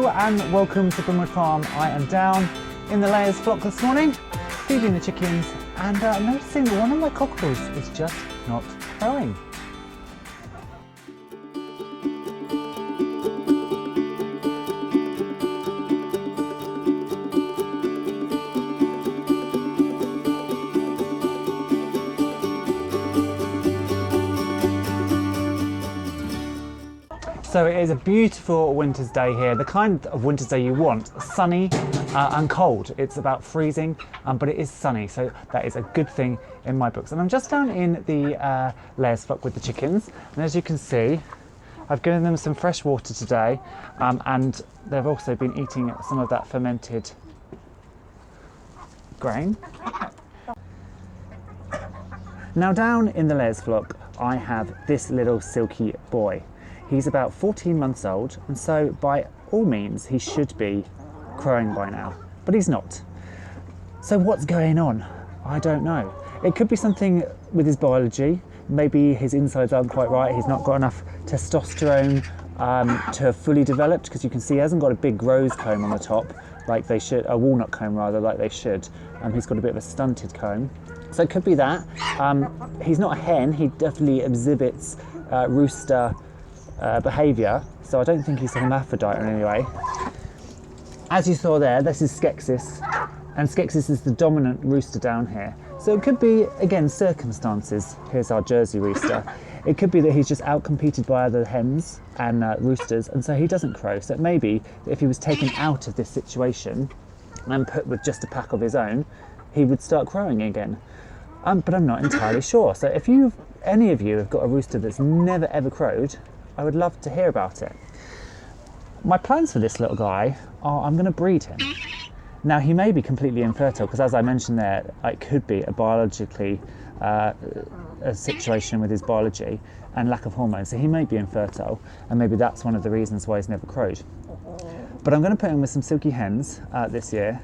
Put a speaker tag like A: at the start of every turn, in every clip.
A: Hello and welcome to Brimwood Farm. I am down in the layers flock this morning, feeding the chickens, and noticing that one of my cockerels is just not crowing. So it is a beautiful winter's day here, the kind of winter's day you want, sunny and cold. It's about freezing, but it is sunny, so that is a good thing in my books. And I'm just down in the layers flock with the chickens, and as you can see, I've given them some fresh water today, and they've also been eating some of that fermented grain. Now down in the layers flock, I have this little Silkie boy. He's about 14 months old, and so by all means he should be crowing by now, but he's not. So what's going on? I don't know. It could be something with his biology. Maybe his insides aren't quite right. He's not got enough testosterone to have fully developed, because you can see he hasn't got a big rose comb on the top like they should, a walnut comb rather, like they should. He's got a bit of a stunted comb. So it could be that. He's not a hen. He definitely exhibits rooster behaviour, so I don't think he's a hermaphrodite in any way. As you saw there, this is Skeksis, and Skeksis is the dominant rooster down here. So it could be, again, circumstances. Here's our Jersey rooster. It could be that he's just outcompeted by other hens and roosters, and so he doesn't crow. So it may be that if he was taken out of this situation and put with just a pack of his own, he would start crowing again. But I'm not entirely sure. So if any of you have got a rooster that's never ever crowed, I would love to hear about it. My plans for this little guy are I'm going to breed him. Now he may be completely infertile, because as I mentioned there, it could be a biologically a situation with his biology and lack of hormones, so he may be infertile, and maybe that's one of the reasons why he's never crowed. But I'm going to put him with some Silkie hens this year,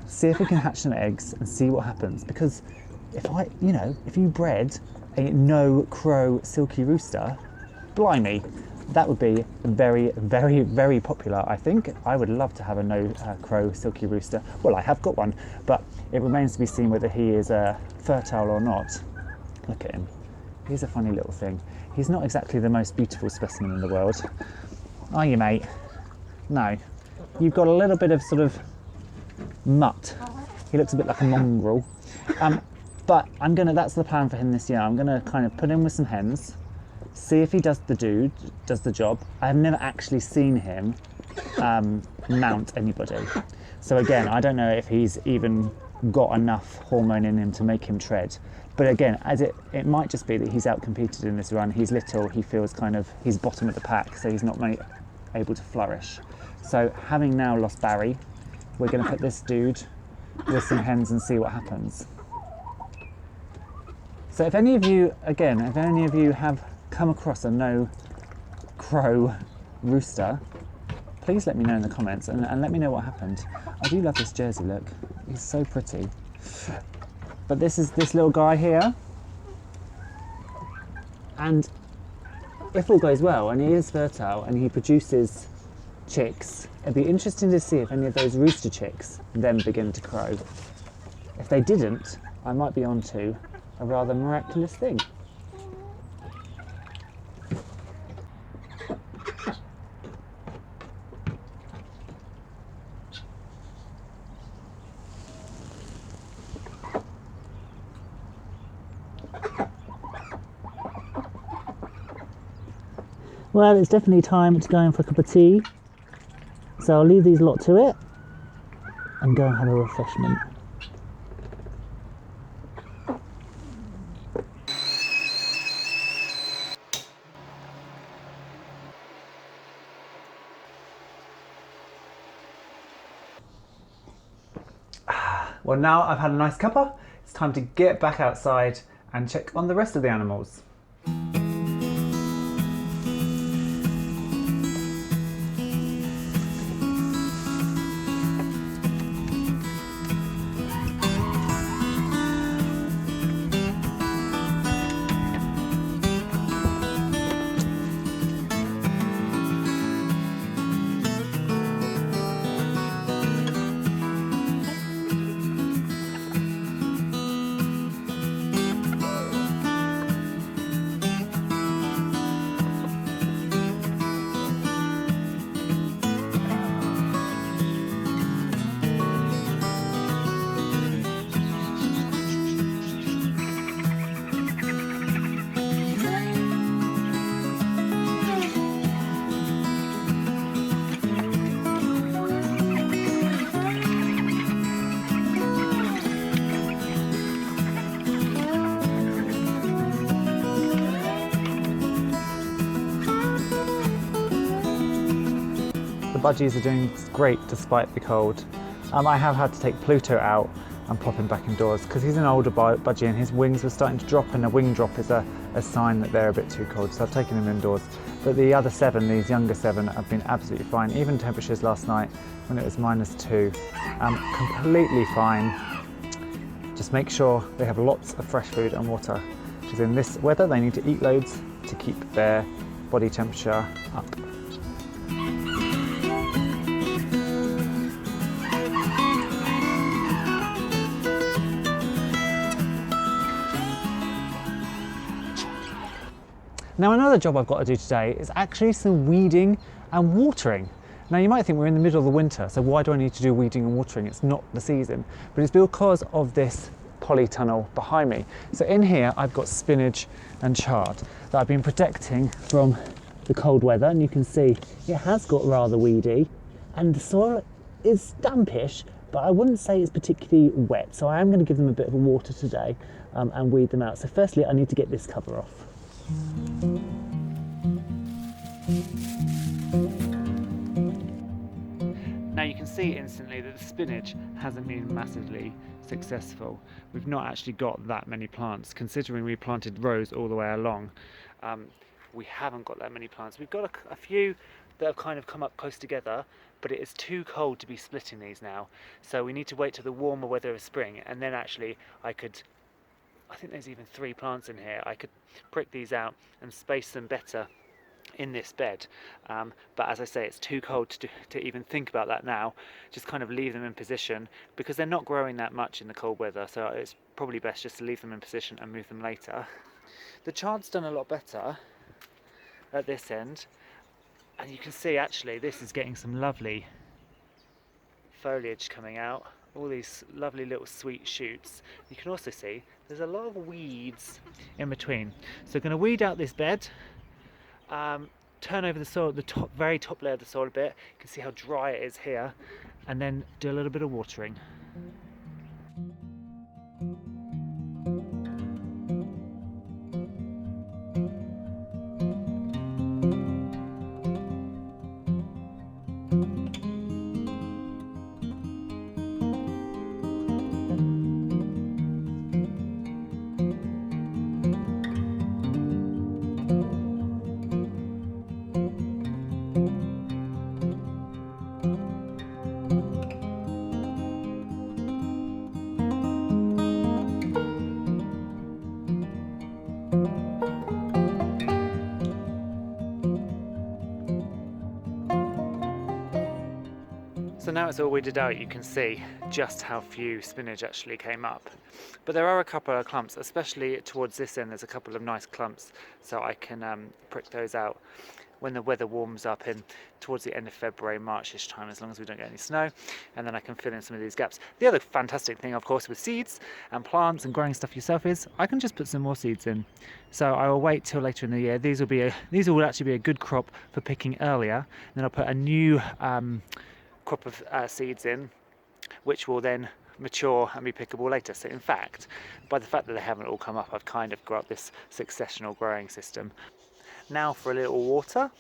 A: see if we can hatch some eggs and see what happens, because if you bred a no-crow Silkie rooster, blimey, that would be very, very, very popular, I think. I would love to have a no-crow Silkie rooster. Well, I have got one, but it remains to be seen whether he is fertile or not. Look at him. He's a funny little thing. He's not exactly the most beautiful specimen in the world. Are you, mate? No. You've got a little bit of sort of mutt. He looks a bit like a mongrel. But that's the plan for him this year. I'm gonna kind of put him with some hens, see if he does the job. I have never actually seen him mount anybody. So again, I don't know if he's even got enough hormone in him to make him tread. But again, it might just be that he's outcompeted in this run. He's little, he feels he's bottom of the pack, so he's not able to flourish. So having now lost Barry, we're gonna put this dude with some hens and see what happens. So if any of you have come across a no-crow rooster, please let me know in the comments and let me know what happened. I do love this Jersey look. He's so pretty. But this is this little guy here, and if all goes well and he is fertile and he produces chicks, it'd be interesting to see if any of those rooster chicks then begin to crow. If they didn't, I might be onto a rather miraculous thing. Well, it's definitely time to go in for a cup of tea, so I'll leave these lot to it and go and have a refreshment. Well, now I've had a nice cuppa, it's time to get back outside and check on the rest of the animals. budgies are doing great despite the cold. I have had to take Pluto out and pop him back indoors because he's an older budgie and his wings were starting to drop, and a wing drop is a sign that they're a bit too cold, so I've taken him indoors. But the other 7, these younger 7, have been absolutely fine. Even temperatures last night when it was -2, completely fine. Just make sure they have lots of fresh food and water, because in this weather they need to eat loads to keep their body temperature up. Now another job I've got to do today is actually some weeding and watering. Now you might think we're in the middle of the winter, so why do I need to do weeding and watering? It's not the season, but it's because of this polytunnel behind me. So in here I've got spinach and chard that I've been protecting from the cold weather, and you can see it has got rather weedy and the soil is dampish, but I wouldn't say it's particularly wet, so I am going to give them a bit of a water today and weed them out. So firstly I need to get this cover off. Now you can see instantly that the spinach hasn't been massively successful. We've not actually got that many plants, considering we planted rows all the way along. We haven't got that many plants. We've got a few that have kind of come up close together, but it is too cold to be splitting these now. So we need to wait till the warmer weather of spring, and then actually I think there's even 3 plants in here. I could prick these out and space them better in this bed, but as I say, it's too cold to even think about that now. Just kind of leave them in position, because they're not growing that much in the cold weather, so it's probably best just to leave them in position and move them later. The chard's done a lot better at this end, and you can see actually this is getting some lovely foliage coming out, all these lovely little sweet shoots. You can also see there's a lot of weeds in between, so going to weed out this bed, turn over the soil, the very top layer of the soil a bit. You can see how dry it is here, and then do a little bit of watering. So now it's all weeded out, you can see just how few spinach actually came up. But there are a couple of clumps, especially towards this end. There's a couple of nice clumps, so I can prick those out when the weather warms up in towards the end of February, March-ish time, as long as we don't get any snow, and then I can fill in some of these gaps. The other fantastic thing, of course, with seeds and plants and growing stuff yourself is I can just put some more seeds in. So I will wait till later in the year. These will actually be a good crop for picking earlier, and then I'll put a new crop of seeds in, which will then mature and be pickable later. So in fact, by the fact that they haven't all come up, I've kind of got this successional growing system. Now for a little water.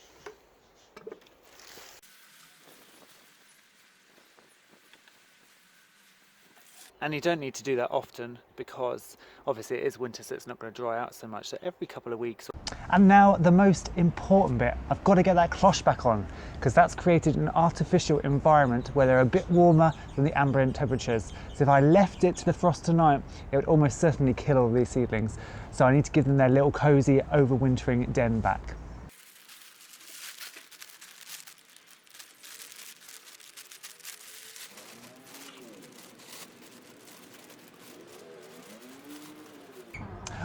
A: And you don't need to do that often, because obviously it is winter, so it's not going to dry out so much. So every couple of weeks. And now the most important bit, I've got to get that cloche back on, because that's created an artificial environment where they're a bit warmer than the ambient temperatures. So if I left it to the frost tonight, it would almost certainly kill all these seedlings. So I need to give them their little cozy overwintering den back.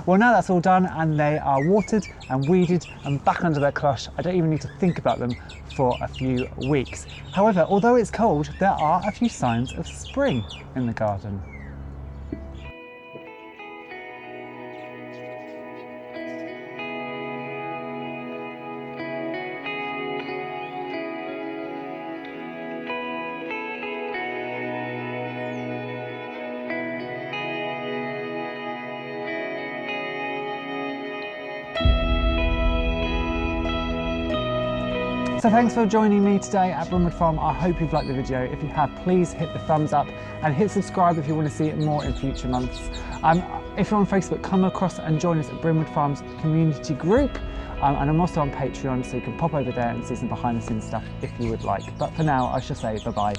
A: Well, now that's all done and they are watered and weeded and back under their cloche, I don't even need to think about them for a few weeks. However, although it's cold, there are a few signs of spring in the garden. So thanks for joining me today at Brimwood Farm. I hope you've liked the video. If you have, please hit the thumbs up and hit subscribe if you want to see more in future months. If you're on Facebook, come across and join us at Brimwood Farm's community group. And I'm also on Patreon, so you can pop over there and see some behind the scenes stuff if you would like. But for now, I shall say bye-bye.